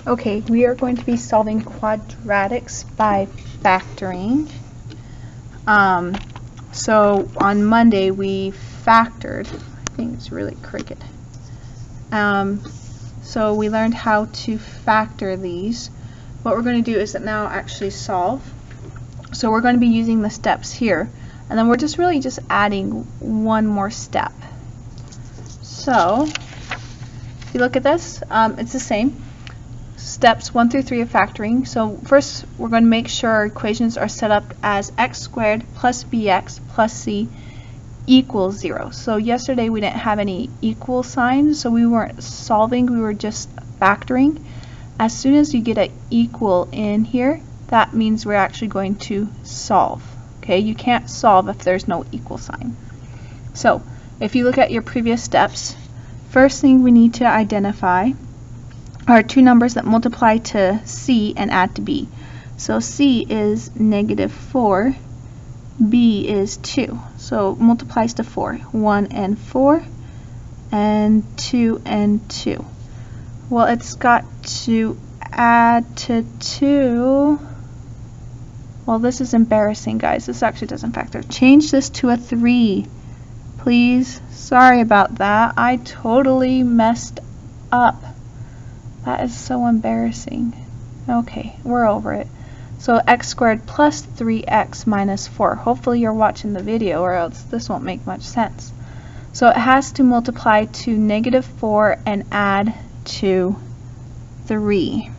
Okay, we are going to be solving quadratics by factoring. So on Monday we factored. I think it's really cricket. So we learned how to factor these. What we're going to do is now actually solve. So we're going to be using the steps here, and then we're just adding one more step. So if you look at this, it's the same. Steps 1 through 3 of factoring. So first we're going to make sure our equations are set up as x squared plus bx plus c equals 0. So yesterday we didn't have any equal signs, so we weren't solving, we were just factoring. As soon as you get an equal in here, that means we're actually going to solve. Okay, you can't solve if there's no equal sign. So if you look at your previous steps, first thing we need to identify are two numbers that multiply to c and add to b. So c is -4, b is 2. So multiplies to 4. 1 and 4, and 2 and 2. Well, it's got to add to 2. Well, this is embarrassing, guys. This actually doesn't factor. Change this to a 3, please. Sorry about that. I totally messed up. That is so embarrassing. Okay, we're over it. So x squared plus 3x minus 4. Hopefully you're watching the video, or else this won't make much sense. So it has to multiply to -4 and add to 3.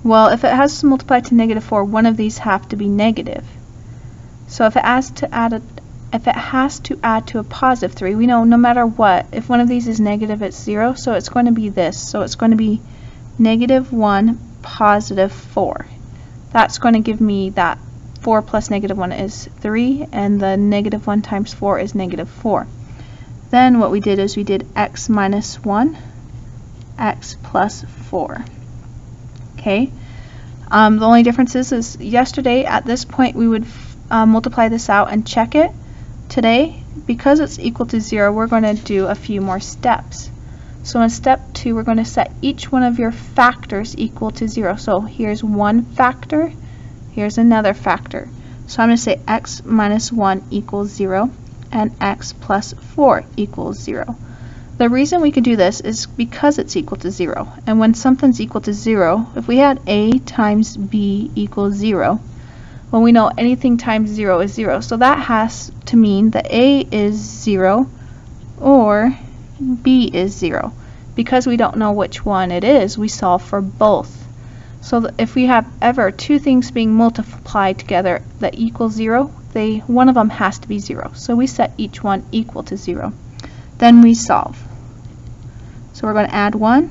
Well, if it has to multiply to -4, one of these have to be negative. So if it has to add to a positive 3, we know no matter what, if one of these is negative, it's 0, so it's going to be this. So it's going to be -1, +4. That's going to give me that 4 plus -1 is 3, and the -1 times 4 is -4. Then what we did is we did x minus 1, x plus 4. Okay. The only difference is yesterday at this point we would multiply this out and check it. Today, because it's equal to 0, we're going to do a few more steps. So in step 2, we're going to set each one of your factors equal to 0. So here's one factor, here's another factor. So I'm going to say x minus 1 equals 0 and x plus 4 equals 0. The reason we could do this is because it's equal to 0. And when something's equal to 0, if we had a times b equals 0, well, we know anything times 0 is 0. So that has to mean that a is 0 or b is 0. Because we don't know which one it is, we solve for both. So if we have ever two things being multiplied together that equal 0, one of them has to be 0. So we set each one equal to 0. Then we solve. So we're going to add 1.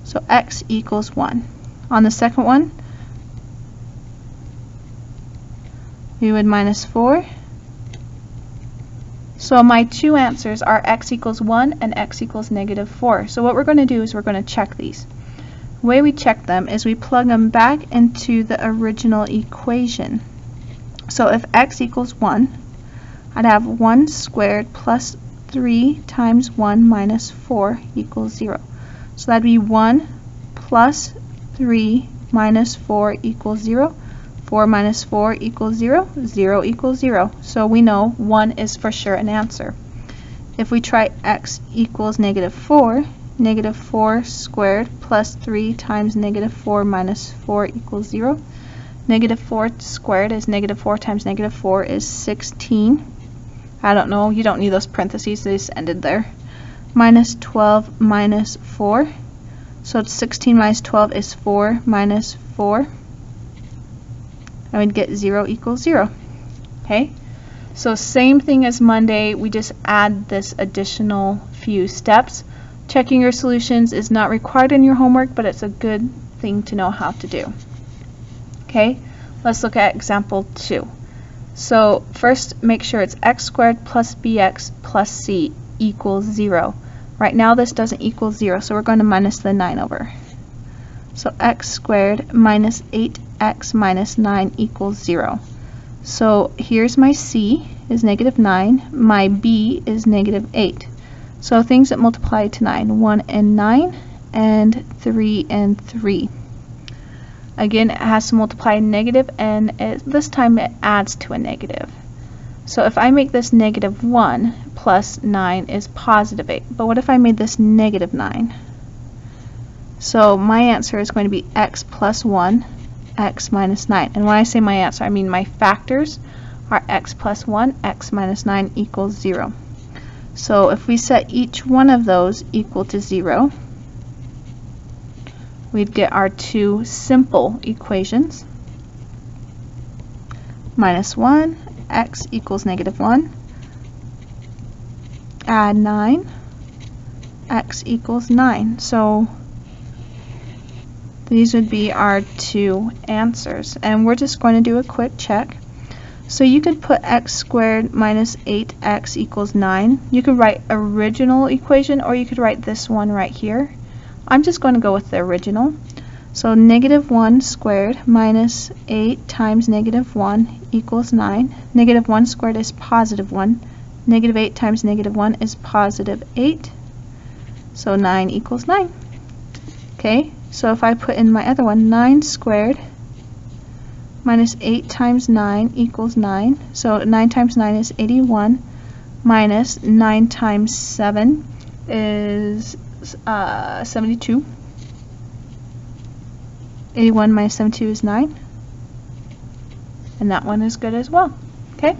So x equals 1. On the second one, we would minus 4. So my two answers are x equals 1 and x equals -4. So what we're going to do is we're going to check these. The way we check them is we plug them back into the original equation. So if x equals 1, I'd have 1 squared plus 3 times 1 minus 4 equals 0. So that'd be 1 plus 3 minus 4 equals 0. 4 minus 4 equals 0. 0 equals 0. So we know 1 is for sure an answer. If we try x equals -4, -4 squared plus 3 times -4 minus 4 equals 0. -4 squared is -4 times -4 is 16. I don't know, you don't need those parentheses, they just ended there. Minus 12 minus 4. So it's 16 minus 12 is 4 minus 4. And we'd get 0 equals 0. Okay? So same thing as Monday, we just add this additional few steps. Checking your solutions is not required in your homework, but it's a good thing to know how to do. Okay? Let's look at example 2. So first, make sure it's x squared plus bx plus c equals 0. Right now this doesn't equal 0, so we're going to minus the 9 over. So x squared minus 8x minus 9 equals 0. So here's my c is -9, my b is -8. So things that multiply to 9, 1 and 9, and 3 and 3. Again, it has to multiply a negative, and this time it adds to a negative. So if I make this negative 1 plus 9 is positive 8. But what if I made this negative 9? So my answer is going to be x plus 1, x minus 9. And when I say my answer, I mean my factors are x plus 1, x minus 9 equals 0. So if we set each one of those equal to 0, we'd get our two simple equations. Minus 1, x equals negative 1. Add 9, x equals 9. So these would be our two answers. And we're just going to do a quick check. So you could put x squared minus 8x equals 9. You could write original equation, or you could write this one right here. I'm just going to go with the original. So negative 1 squared minus 8 times negative 1 equals 9. Negative 1 squared is positive 1. Negative 8 times negative 1 is positive 8. So 9 equals 9. Okay, so if I put in my other one, 9 squared minus 8 times 9 equals 9. So 9 times 9 is 81, minus 9 times 7 is 72. 81 minus 72 is 9. And that one is good as well. Okay.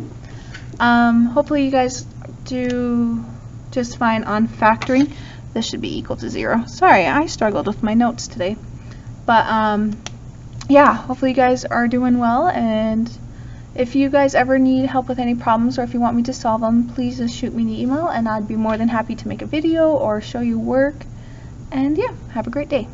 Hopefully you guys do just fine on factoring. This should be equal to 0. Sorry, I struggled with my notes today. But yeah, hopefully you guys are doing well, and if you guys ever need help with any problems, or if you want me to solve them, please just shoot me an email and I'd be more than happy to make a video or show you work. And yeah, have a great day.